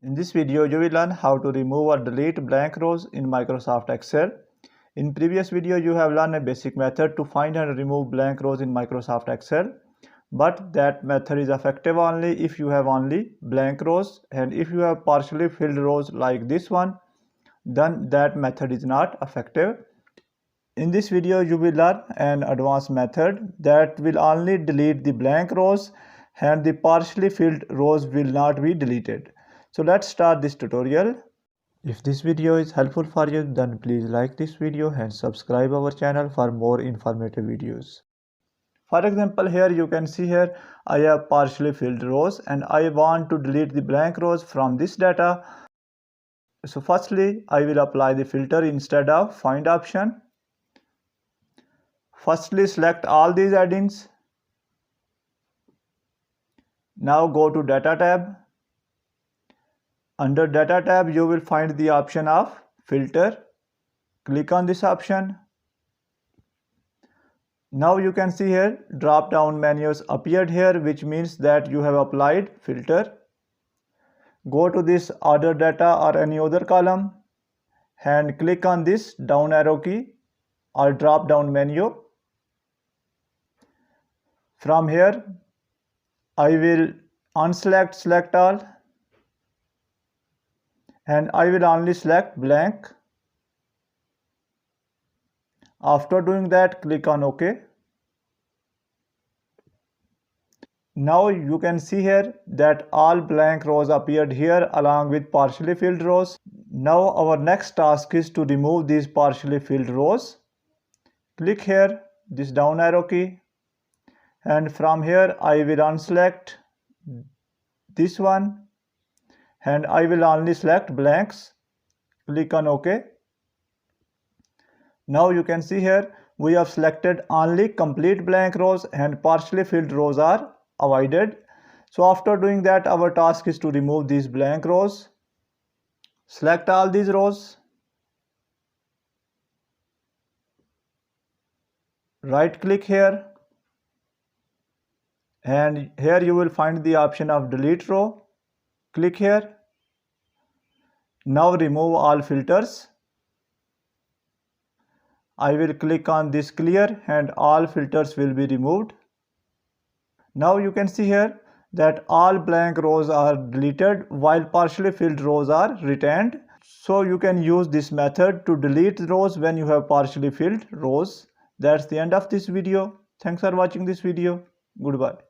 In this video, you will learn how to remove or delete blank rows in Microsoft Excel. In previous video, you have learned a basic method to find and remove blank rows in Microsoft Excel. But that method is effective only if you have only blank rows, and if you have partially filled rows like this one, then that method is not effective. In this video, you will learn an advanced method that will only delete the blank rows and the partially filled rows will not be deleted. So let's start this tutorial. If this video is helpful for you, then please like this video and subscribe our channel for more informative videos. For example, here you can see here I have partially filled rows and I want to delete the blank rows from this data. So firstly, I will apply the filter instead of find option. Firstly, select all these add-ins. Now go to Data tab. Under Data tab, you will find the option of Filter. Click on this option. Now you can see here drop down menus appeared here, which means that you have applied filter. Go to this Order Data or any other column and click on this down arrow key or drop down menu. From here, I will unselect select all and I will only select blank. After doing that, click on OK. Now you can see here that all blank rows appeared here along with partially filled rows. Now our next task is to remove these partially filled rows. Click here, this down arrow key, and from here I will unselect this one and I will only select blanks. Click on OK. Now you can see here we have selected only complete blank rows and partially filled rows are avoided. So after doing that, our task is to remove these blank rows. Select all these rows. Right click here and here you will find the option of delete row. Click here. Now remove all filters. I will click on this clear and all filters will be removed. Now you can see here that all blank rows are deleted while partially filled rows are retained. So you can use this method to delete rows when you have partially filled rows. That's the end of this video. Thanks for watching this video. Goodbye.